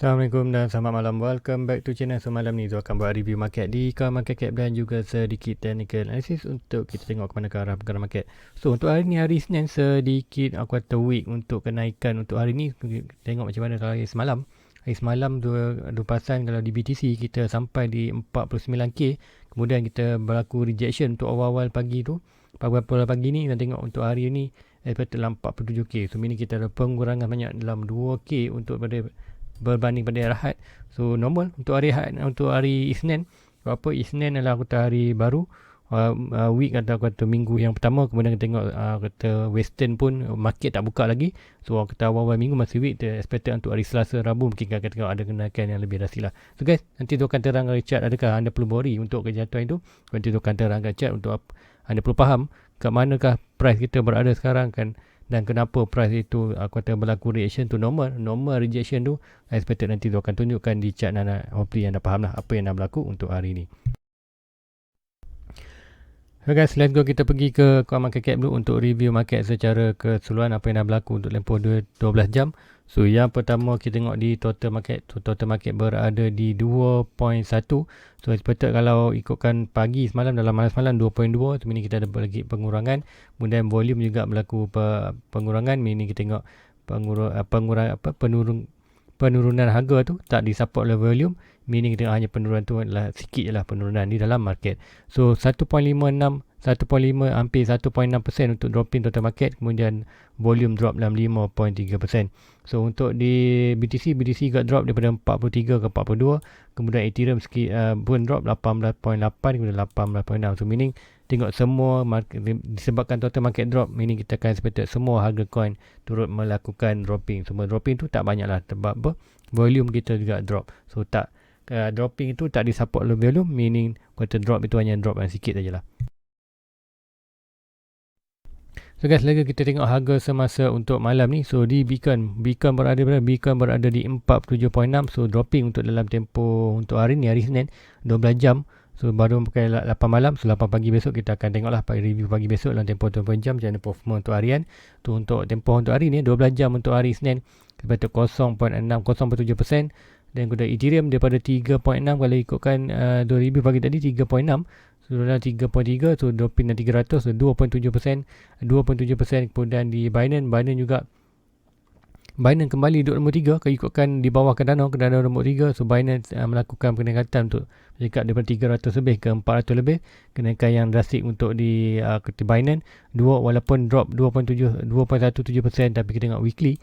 Assalamualaikum dan selamat malam. Welcome back to channel. So malam ni Zul akan buat review market di coin market cap dan juga sedikit technical analysis untuk kita tengok ke mana ke arah pergerakan market. So untuk hari ni, hari Isnin, sedikit quarter week untuk kenaikan untuk hari ni. Tengok macam mana kalau hari semalam. Hari semalam dua pasan kalau di BTC kita sampai di 49k. Kemudian kita berlaku rejection untuk awal-awal pagi tu. Pagi ni dan tengok untuk hari ni dalam 47k. So ini kita ada pengurangan banyak dalam 2k untuk berbanding pada Ahad. So normal untuk hari Ahad, untuk hari Isnin. Apa Isnin adalah kata hari baru, week atau kata minggu yang pertama. Kemudian kita tengok kata Western pun market tak buka lagi. So kata awal-awal minggu masih week, kita expected untuk hari Selasa, Rabu mungkin akan tengok ada kenaikan yang lebih drastik lah. So guys, nanti tu akan terangkan chart, adakah anda perlu worry untuk kejatuhan itu. Nanti tu akan terangkan chart untuk anda perlu faham kat manakah price kita berada sekarang kan, dan kenapa price itu kata berlaku reaction to normal rejection tu. Expected nanti tu akan tunjukkan di chart. Hopefully anda faham lah apa yang dah berlaku untuk hari ni. So guys, let's go, kita pergi ke coin market cap dulu untuk review market secara keseluruhan apa yang dah berlaku untuk tempoh 12 jam. So yang pertama kita tengok di total market. So total market berada di 2.1. So expected kalau ikutkan pagi semalam, dalam malam semalam 2.2. So ini kita ada lagi pengurangan. Kemudian volume juga berlaku pengurangan. Ini kita tengok penurunan harga tu tak disupport oleh volume. Meaning kita hanya penurunan tu adalah sikit je lah penurunan di dalam market. So 1.5 hampir 1.6% untuk dropping total market. Kemudian volume drop dalam 5.3%. So untuk di BTC got drop daripada 43 ke 42. Kemudian Ethereum sikit pun drop 18.8 kemudian 18.6. So meaning tengok semua market, disebabkan total market drop, meaning kita akan expected semua harga coin turut melakukan dropping. Semua dropping tu tak banyak lah, sebab apa? Volume kita juga drop. So tak dropping itu tak disupport oleh volume, meaning kata drop itu hanya drop yang sikit sajalah. So guys, lagi kita tengok harga semasa untuk malam ni. So di Beacon berada di 47.6. So dropping untuk dalam tempoh untuk hari ni, hari Isnin, 12 jam. So baru pakai 8 malam. So 8 pagi besok kita akan tengok lah review pagi besok dalam tempoh 24 jam macam mana performa untuk harian. Tu untuk tempoh untuk hari ni 12 jam untuk hari Isnin, kita 0.7%. Dan kemudian Ethereum daripada 3.6, kalau ikutkan 2000 pagi tadi 3.6. So dalam 3.3, so dropping dan 300, so 2.7%. Kemudian di Binance juga, Binance kembali duduk nombor 3, kalau ikutkan di bawah Cardano nombor 3. So Binance melakukan peningkatan untuk meningkat daripada 300 lebih ke 400 lebih. Kenaikan yang drastik untuk di Binance. Walaupun drop 2.17%, tapi kita tengok weekly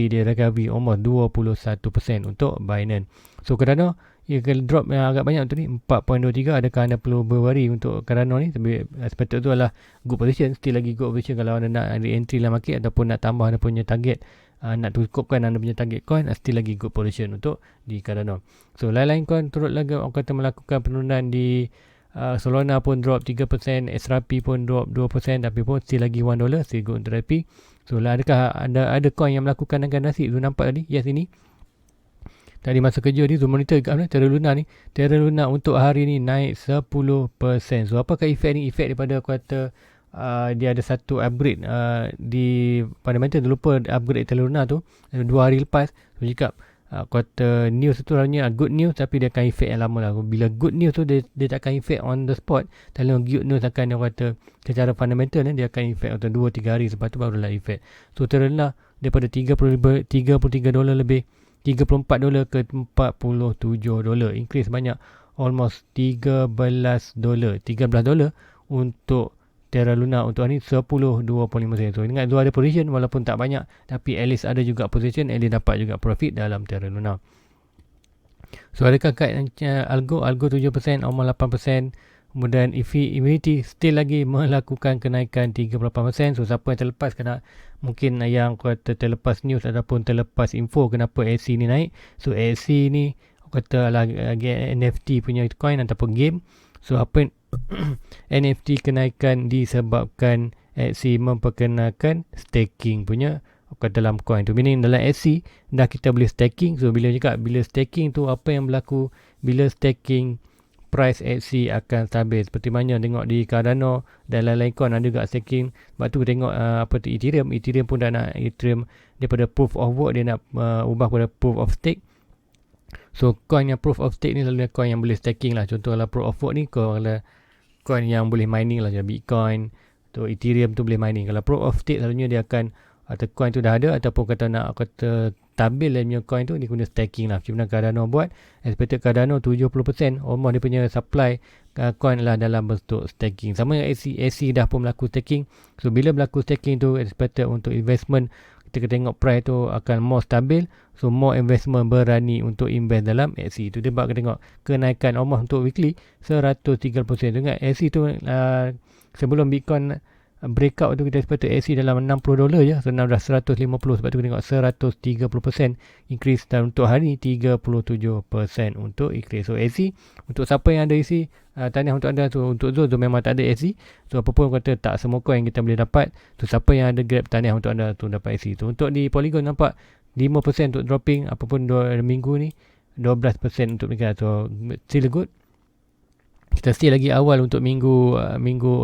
dia recovery almost 21% untuk Binance. So Cardano kalau drop yang agak banyak untuk ni 4.23. Adakah anda perlu worry untuk Cardano ni? Tapi expected tu adalah good position, still lagi good position kalau anda nak entry dalam market ataupun nak tambah anda punya target, nak cukupkan anda punya target coin, still lagi good position untuk di Cardano. So lain-lain coin turut lagi orang kata melakukan penurunan. Di Solana pun drop 3%, XRP pun drop 2%, tapi pun still lagi $1, still good untuk XRP. So adakah ada coin yang melakukan dengan drastik? Tu nampak tadi, yes, ini tadi masa kerja ni Zoom monitor Terra Luna ni. Terra Luna untuk hari ni naik 10%. So apakah efek ni? Efek daripada kata dia ada satu upgrade di fundamental. Dia lupa upgrade Terra Luna tu 2 hari lepas. So cakap kata news tu hanya good news, tapi dia akan efek yang lama lah. Bila good news tu dia tak akan efek on the spot. Kalau good news akan dia kata secara fundamental dia akan efek atau 2-3 hari lepas tu barulah efek. So Terra Luna daripada $33 lebih, $34 ke $47, increase banyak, almost $13 untuk Terra Luna untuk hari ni 10.25%. So ingat tu ada position walaupun tak banyak, tapi at least ada juga position, at least dapat juga profit dalam Terra Luna. So adakah kat Algo 7%, almost 8%. Kemudian Infinity still lagi melakukan kenaikan 38%. So siapa yang terlepas mungkin yang kata terlepas news ataupun terlepas info kenapa AC ni naik. So AC ni kata lagi NFT punya coin ataupun game. So apa NFT kenaikan disebabkan AC memperkenalkan staking punya dalam coin tu. Meaning dalam AC dah kita boleh staking. So bila staking tu apa yang berlaku? Bila staking, price AC akan stabil. Seperti mana tengok di Cardano dan lain-lain coin ada juga staking. Sebab tu tengok Ethereum pun dah nak Ethereum daripada proof of work dia nak ubah kepada proof of stake. So coin yang proof of stake ni selalunya coin yang boleh staking lah. Contoh kalau proof of work ni kalau coin yang boleh mining lah, macam Bitcoin tu, Ethereum tu boleh mining. Kalau proof of stake selalunya dia akan atau coin tu dah ada, ataupun kata nak kata tabil dia punya coin tu, dia guna staking lah. Macam mana Cardano buat, expected Cardano 70% almost dia punya supply coin lah dalam bentuk staking. Sama dengan AC dah pun berlaku staking. So bila berlaku staking tu expected untuk investment, kita tengok price tu akan more stabil, so more investment berani untuk invest dalam AC tu. Dia buat kita tengok kenaikan almost untuk weekly 130%. Ingat AC tu sebelum Bitcoin breakout tu kita expect AC dalam $60 je, so now dah 150. Sebab tu kita tengok 130% increase, dan untuk hari ni 37% untuk increase. So AC untuk siapa yang ada AC, tahniah untuk anda. So untuk Zul tu memang tak ada AC, so apa pun kata tak semua coin kita boleh dapat. So siapa yang ada Grab, tahniah untuk anda tu dapat AC tu. Untuk di Polygon nampak 5% untuk dropping, apapun 2 minggu ni 12% untuk mereka. So still good. Kita still lagi awal untuk minggu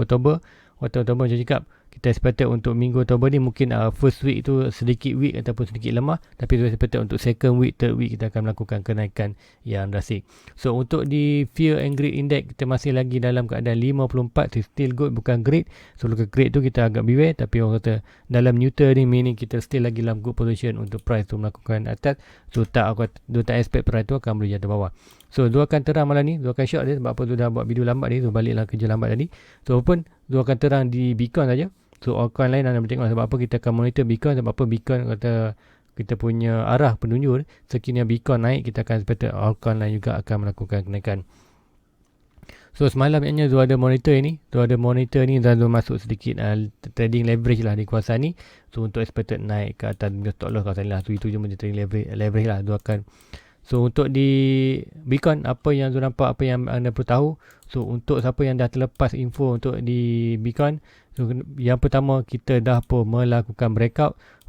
Oktober macam cakap. Kita expected untuk minggu Oktober ni mungkin first week tu sedikit weak ataupun sedikit lemah, tapi kita expected untuk second week, third week kita akan melakukan kenaikan yang drastic. So untuk di Fear and Greed Index kita masih lagi dalam keadaan 54, still good, bukan great. So kalau great tu kita agak beware, tapi orang kata dalam neutral ni meaning kita still lagi dalam good position untuk price tu melakukan atas. So tak expect price tu akan boleh jatuh bawah. So Zul akan terang malam ni, Zul akan short dia sebab apa tu dah buat video lambat ni, Zul baliklah kerja lambat tadi. So pun Zul akan terang di Bitcoin saja. So altcoin lain anda tengok sebab apa kita akan monitor Bitcoin, sebab apa Bitcoin kata kita punya arah penunjuk sekiranya Bitcoin naik, kita akan expect altcoin lain juga akan melakukan kenaikan. So semalam maknanya Zul ada monitor ni, dan Zul masuk sedikit trading leverage lah di kawasan ni. So untuk expected naik ke atas stop loss kawasan ni lah. So itu je macam trading leverage lah Zul akan. So untuk di Bitcoin, apa yang Zul nampak, apa yang anda perlu tahu. So untuk siapa yang dah terlepas info untuk di Bitcoin, so yang pertama kita dah pun melakukan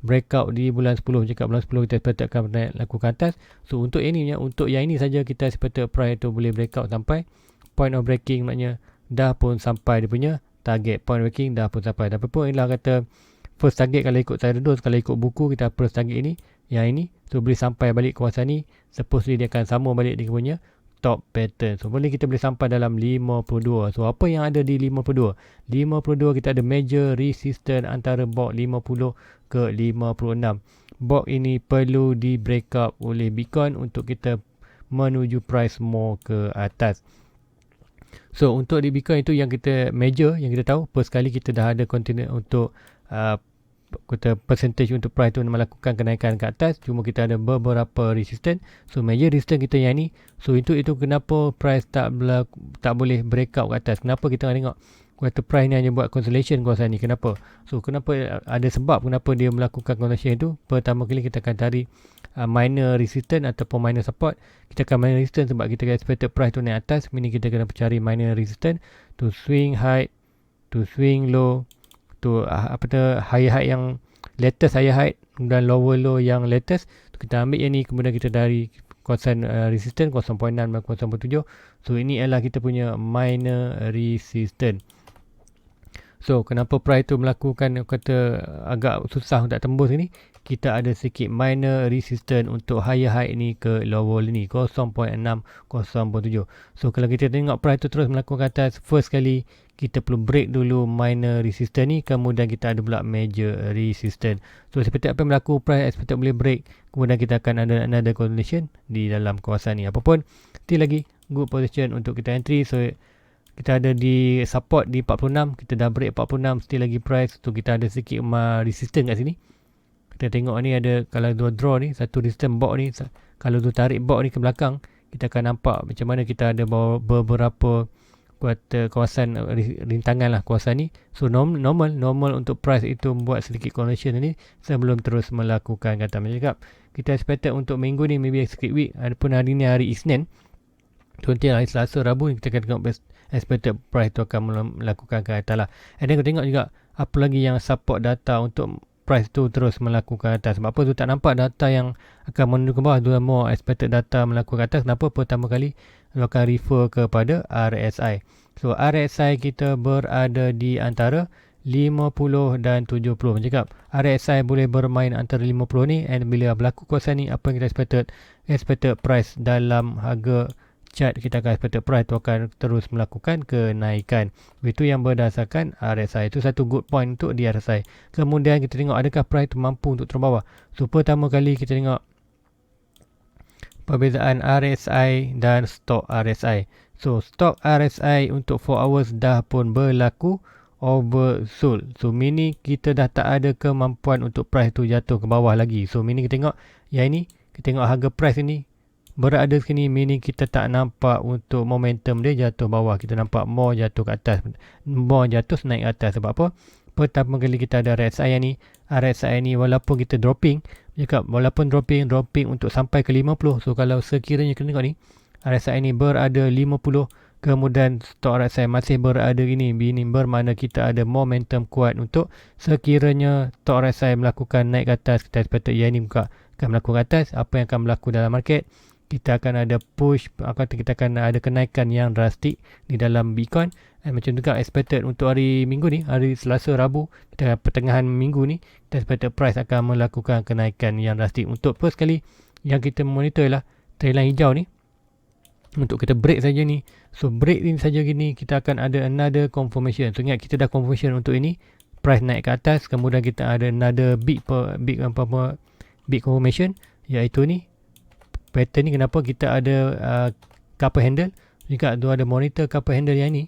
breakout di bulan 10. Cakap bulan 10 kita expect akan lakukan atas. So untuk yang ini saja kita expect price tu boleh breakout sampai point of breaking, maknanya dah pun sampai dia punya target. Point of breaking dah pun sampai. Tapi pun ialah kata first target kalau ikut saya dos, kalau ikut buku kita first target ini, yang ini, so boleh sampai balik kawasan ni. Supposedly dia akan sama balik dia punya top pattern. So kita boleh sampai dalam 52. So apa yang ada di 52? 52 kita ada major resistance antara block 50 ke 56. Block ini perlu di breakout oleh Bitcoin untuk kita menuju price more ke atas. So untuk di Bitcoin itu yang kita major, yang kita tahu per sekali kita dah ada container untuk kata percentage untuk price tu melakukan kenaikan ke atas. Cuma kita ada beberapa resistance. So major resistance kita yang ni. So itu kenapa price tak boleh breakout ke atas. Kenapa kita tengok kata price ni hanya buat consolidation kawasan ni. Kenapa? So kenapa ada sebab kenapa dia melakukan consolidation itu. Pertama kali kita akan cari minor resistance ataupun minor support. Kita akan minor resistance sebab kita expected price tu naik atas. Meaning kita kena cari minor resistance to swing high, to swing low, tu higher high yang latest higher high dan lower low yang latest. Kita ambil yang ni, kemudian kita dari kawasan resistance 0.6 dan 0.7. So ini adalah kita punya minor resistance. So kenapa price tu melakukan kata agak susah untuk tembus ni, kita ada sedikit minor resistance untuk higher high ni ke lower ni 0.6, 0.7. So kalau kita tengok price tu terus melakukan atas, first kali kita perlu break dulu minor resistance ni, kemudian kita ada pula major resistance. So seperti apa yang berlaku, price expected boleh break, kemudian kita akan ada another consolidation di dalam kawasan ni. Apapun, still lagi good position untuk kita entry. So kita ada di support di 46, kita dah break 46, still lagi price. So kita ada sedikit resistance kat sini. Kita tengok ni ada, kalau dua draw ni, satu resistance box ni, kalau dua tarik box ni ke belakang, kita akan nampak macam mana kita ada beberapa kawasan rintangan lah kawasan ni. So normal untuk price itu membuat sedikit correction ni sebelum terus melakukan kata cakap. Kita expected untuk minggu ni maybe sikit week, adapun hari ni hari Isnin, contohnya hari Selasa, Rabu ni kita akan tengok expected price tu akan melakukan ke atas lah. And then kita tengok juga apa lagi yang support data untuk price tu terus melakukan atas. Sebab apa tu tak nampak data yang akan menuju ke bawah, tu more expected data melakukan atas. Kenapa? Pertama kali akan refer kepada RSI. So RSI kita berada di antara 50 dan 70. Macam cakap, RSI boleh bermain antara 50 ni, and bila berlaku kawasan ni, apa yang kita expected, expected price dalam harga chart. Kita akan expected price tu akan terus melakukan kenaikan. Itu yang berdasarkan RSI. Itu satu good point untuk di RSI. Kemudian kita tengok adakah price tu mampu untuk turun bawah. So pertama kali kita tengok perbezaan RSI dan stok RSI. So stok RSI untuk 4 hours dah pun berlaku oversold. So meaning kita dah tak ada kemampuan untuk price tu jatuh ke bawah lagi. So meaning kita tengok yang ini, kita tengok harga price ini berada sini, meaning kita tak nampak untuk momentum dia jatuh bawah. Kita nampak more jatuh ke atas, more jatuh naik ke atas. Sebab apa? Pertama kali kita ada RSI ni, RSI ni walaupun kita dropping, cakap walaupun dropping untuk sampai ke 50. So kalau sekiranya kita tengok ni, RSI ni berada 50, kemudian stok RSI masih berada ini bermakna kita ada momentum kuat untuk sekiranya stok RSI melakukan naik ke atas, kita expect yang ini akan melakukan ke atas. Apa yang akan berlaku dalam market? Kita akan ada push, kita akan ada kenaikan yang drastik di dalam Bitcoin. Macam juga expected untuk hari minggu ni, hari Selasa, Rabu, kita pertengahan minggu ni, kita expected price akan melakukan kenaikan yang drastik. Untuk first kali yang kita monitor lah trendline hijau ni, untuk kita break saja ni. So break ni saja gini, kita akan ada another confirmation. So ingat kita dah confirmation untuk ini, price naik ke atas, kemudian kita ada another big confirmation, iaitu ni pattern ni. Kenapa kita ada couple handle juga tu, ada monitor couple handle yang ni.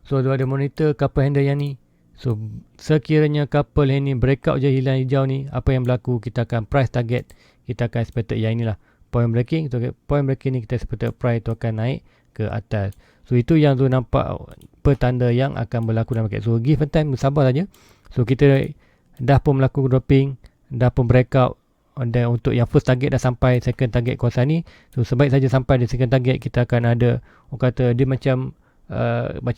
So tu ada monitor couple handle yang ni. So sekiranya couple yang ni breakout je hilang hijau ni, apa yang berlaku? Kita akan price target, kita akan expected yang inilah point breaking. So point breaking ni kita expected price tu akan naik ke atas. So itu yang tu nampak petanda yang akan berlaku dalam market. So give time, sabar saja. So kita dah pun melakukan dropping, dah pun breakout, dan untuk yang first target dah sampai, second target kawasan ni. So sebaik saja sampai di second target, kita akan ada, orang kata dia macam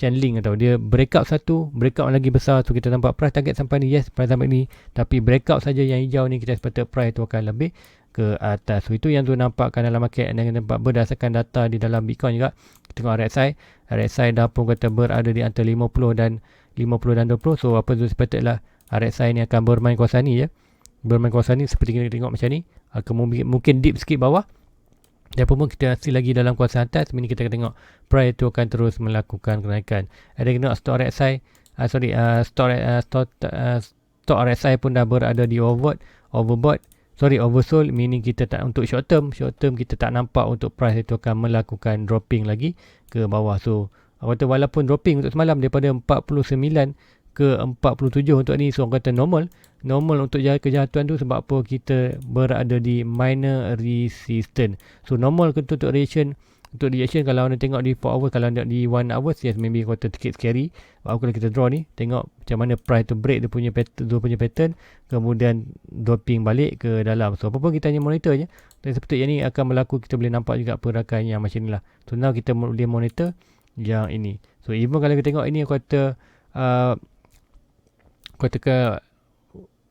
link atau dia breakout satu, breakout lagi besar. So kita nampak price target sampai ni, yes price sampai ni, tapi breakout saja yang hijau ni kita expect price tu akan lebih ke atas. So itu yang tu nampakkan dalam market, dan nampak berdasarkan data di dalam Bitcoin juga. Kita tengok RSI dah pun kata berada di antara 50 dan 20. So apa tu expected lah, RSI ni akan bermain kawasan ni ya. Bermain kawasan ni seperti kita tengok macam ni, mungkin deep sikit bawah, dan pun kita masih lagi dalam kawasan atas. Ini kita akan tengok price tu akan terus melakukan kenaikan. Ada kita tengok stok RSI, stok RSI pun dah berada di oversold, meaning kita tak, untuk short term kita tak nampak untuk price itu akan melakukan dropping lagi ke bawah. So walaupun dropping untuk semalam daripada 49 ke 47 untuk ni, so orang kata normal untuk kejatuhan tu. Sebab apa? Kita berada di minor resistance. So normal untuk reaction kalau anda tengok di 4 hours, kalau anda di 1 hours, yes maybe kata sikit scary. Sebab kalau kita draw ni, tengok macam mana price tu break dia punya pattern, kemudian dropping balik ke dalam. So apa pun kita hanya monitor je, dan seperti yang ni akan berlaku, kita boleh nampak juga pergerakan yang macam ni lah. So now kita boleh monitor yang ini. So even kalau kita tengok ini, aku kata ke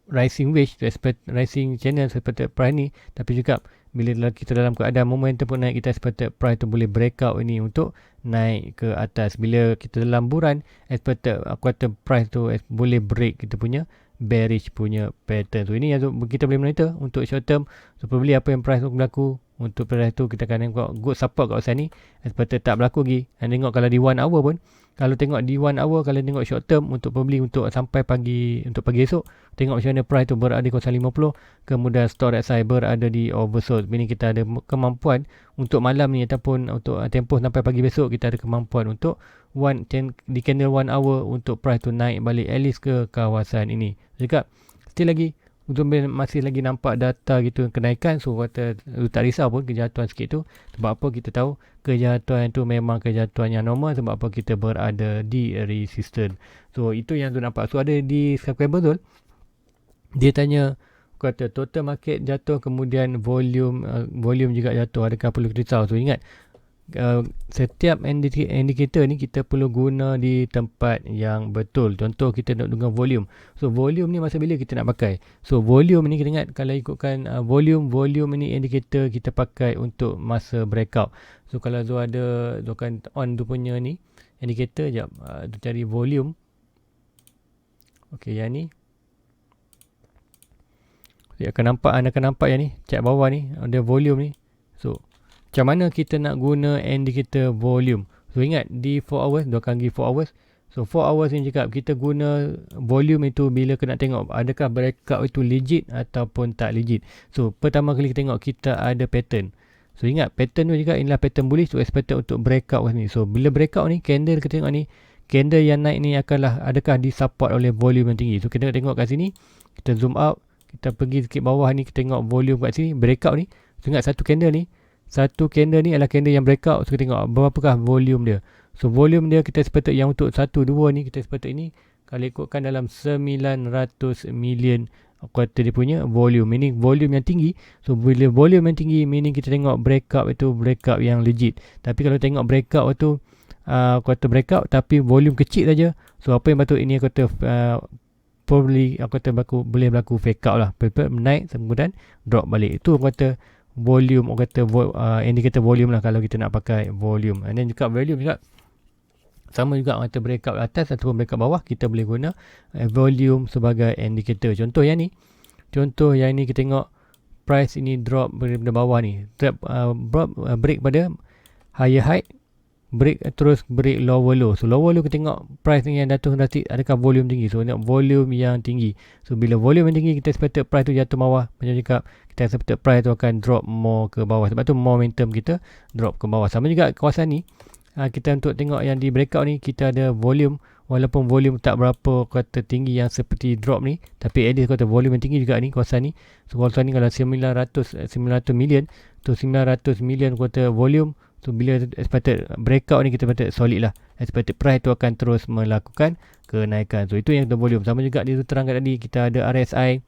rising wedge, rising channel seperti price ni, tapi juga bila kita dalam keadaan momentum pun naik, kita expected price tu boleh breakout ini untuk naik ke atas. Bila kita dalam buran, expected aku kata price tu boleh break kita punya bearish punya pattern. So ini yang kita boleh monitor untuk short term. So probably apa yang price tu berlaku, untuk price tu kita akan tengok good support kat kawasan ni, expected tak berlaku lagi. Dan tengok kalau di 1 hour pun, kalau tengok di 1 hour, kalau tengok short term untuk probably untuk sampai pagi, untuk pagi esok, tengok macam mana price tu berada di kawasan 50, kemudian stok RSI berada di oversold. Ini kita ada kemampuan untuk malam ni ataupun untuk tempoh sampai pagi besok, kita ada kemampuan untuk di candle 1 hour untuk price tu naik balik at least ke kawasan ini. Juga still lagi untuk masih lagi nampak data gitu kenaikan. So kata tak risau pun kejatuhan sikit tu. Sebab apa? Kita tahu kejatuhan tu memang kejatuhan yang normal. Sebab apa? Kita berada di resistance. So itu yang tu nampak. So ada di subscriber tu, dia tanya, kata total market jatuh, kemudian volume juga jatuh, adakah perlu risau? So ingat, setiap indikator ni kita perlu guna di tempat yang betul. Contoh kita nak guna volume. So volume ni masa bila kita nak pakai? So volume ni kita ingat, kalau ikutkan volume ni indikator kita pakai untuk masa breakout. So kalau tu ada, tu kan on tu punya ni indikator, jap tu cari volume. Okey, yang ni Anda akan nampak yang ni, cat bawah ni, ada volume ni. So, macam mana kita nak guna indicator volume? So, ingat di 4 hours, 2 kali 4 hours. So, 4 hours ni cakap kita guna volume itu bila kita nak tengok adakah breakout itu legit ataupun tak legit. So, pertama kali kita tengok kita ada pattern. So, ingat pattern tu juga inilah pattern bullish. So, expected untuk breakout kat sini. So, bila breakout ni, candle kita tengok ni, candle yang naik ni adakah disupport oleh volume yang tinggi. So, kita tengok kat sini, kita zoom out, kita pergi sikit bawah ni, kita tengok volume kat sini, breakout ni. So, ingat satu candle ni adalah candle yang breakout. So, kita tengok berapakah volume dia. So, volume dia kita sepatut yang untuk 1, 2 ni, kita sepatut ini kalau ikutkan dalam 900 million kuartal dia punya volume. Meaning volume yang tinggi. So, bila volume yang tinggi, meaning kita tengok breakout itu breakout yang legit. Tapi kalau tengok breakout itu kuartal breakout tapi volume kecil saja. So, apa yang patut ini aku kata probably aku kata boleh berlaku fake out lah. Naik kemudian drop balik. Itu aku kata volume, aku kata indicator volume lah kalau kita nak pakai volume. And then juga volume juga sama juga orang kata breakout atas ataupun breakout bawah, kita boleh guna volume sebagai indicator. Contoh yang ni kita tengok price ini drop daripada bawah ni, break pada higher high, break terus break lower low. So lower low kita tengok price ni yang jatuh drastik, adakah volume tinggi. So tengok volume yang tinggi. So bila volume yang tinggi, kita expected price tu jatuh bawah. Macam cakap, kita expected price tu akan drop more ke bawah. Sebab tu momentum kita drop ke bawah. Sama juga kawasan ni, kita untuk tengok yang di breakout ni, kita ada volume. Walaupun volume tak berapa kata tinggi yang seperti drop ni, tapi at least kata volume yang tinggi juga ni kawasan ni. So kawasan ni kalau 900 million, tu 900 million kata volume. So bila expected breakout ni, kita patut solid lah. Expected price tu akan terus melakukan kenaikan. So itu yang kita volume. Sama juga dia terangkan tadi, kita ada RSI.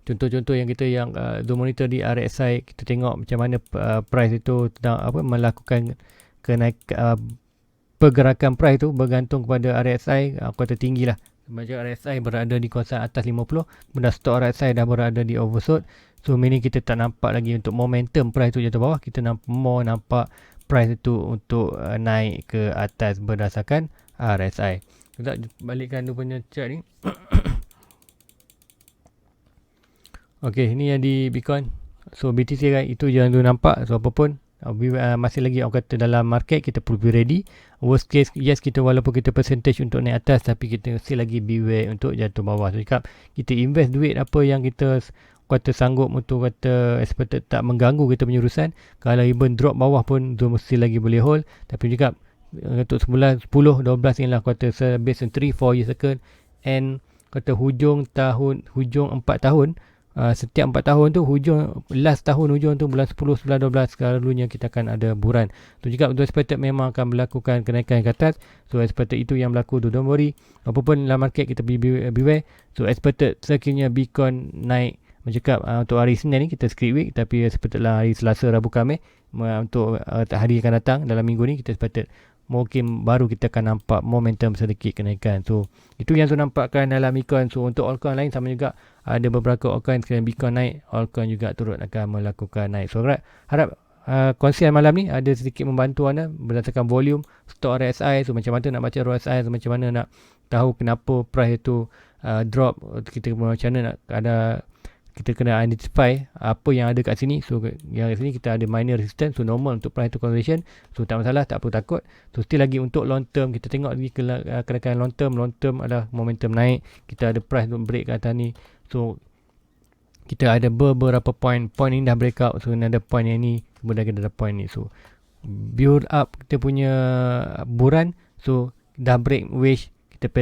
Contoh-contoh yang kita yang zoom monitor di RSI, kita tengok macam mana price itu melakukan kenaikan, pergerakan price tu bergantung kepada RSI kuartal tinggi lah. Macam RSI berada di kawasan atas 50, kemudian stop RSI dah berada di oversold. So meaning kita tak nampak lagi untuk momentum price tu jatuh bawah. Kita nampak price itu untuk naik ke atas berdasarkan RSI. Kita balikkan dia punya chart ni. Okey, ini yang di Bitcoin. So BTC kan, itu jangan tu nampak. So apapun, masih lagi orang kata dalam market kita perlu be ready. Worst case, yes, kita walaupun kita percentage untuk naik atas, tapi kita still lagi beware untuk jatuh bawah. So cakap, kita invest duit apa yang kita kata sanggup untuk kata expected tak mengganggu kita punya urusan. Kalau even drop bawah pun tu mesti lagi boleh hold. Tapi cakap untuk sebulan 10, 12 ni lah kata based on 3-4 years cycle, and kata hujung 4 tahun, setiap 4 tahun tu last tahun hujung tu bulan 10, 11, 12 selalunya kita akan ada buran. Tu juga untuk expected memang akan melakukan kenaikan ke atas. So expected itu yang berlaku tu, don't worry. Apapun dalam market kita beware. So expected sekiranya Bitcoin naik, mencakap untuk hari Senin ni kita skip week, tapi expected lah hari Selasa, Rabu, Khamis, untuk hari akan datang dalam minggu ni kita expected mungkin baru kita akan nampak momentum sedikit kenaikan. So itu yang saya nampakkan dalam Bitcoin. So untuk altcoin lain sama juga, ada beberapa altcoin sekalian Bitcoin naik, altcoin juga turut akan melakukan naik. So harap kongsian malam ni ada sedikit membantu anda berdasarkan volume, stock RSI. So macam mana nak baca RSI, so macam mana nak tahu kenapa price itu drop, kita macam mana nak kita kena identify apa yang ada kat sini. So yang kat sini kita ada minor resistance, so normal untuk price to consolidation. So tak masalah, tak perlu takut. So still lagi untuk long term, kita tengok lagi kenaikan long term adalah momentum naik. Kita ada price untuk break kat atas ni. So kita ada beberapa point ni dah breakout. So ada point yang ni, kemudian kita ada point ni. So build up kita punya buran. So dah break wedge, kita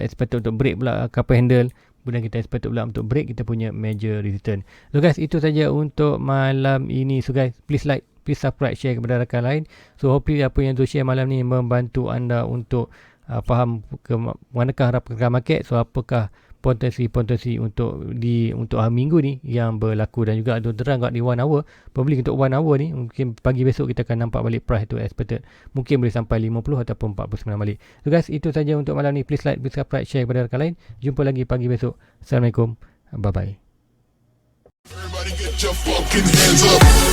expected untuk break pula couple handle. Kemudian kita expected pula untuk break kita punya major resistance. So guys, itu saja untuk malam ini. So guys, please like, please subscribe, share kepada rakan lain. So hopefully apa yang tu share malam ni membantu anda untuk faham ke manakah arah pergerakan market. So apakah potensi untuk hari minggu ni yang berlaku, dan juga tu terang kat di 1 hour. Probably untuk 1 hour ni mungkin pagi besok kita akan nampak balik price tu expected mungkin boleh sampai 50 ataupun 49 balik. So guys, itu saja untuk malam ni. Please like, please subscribe, share kepada rakan lain. Jumpa lagi pagi besok. Assalamualaikum. Bye bye. Everybody get your fucking hands up.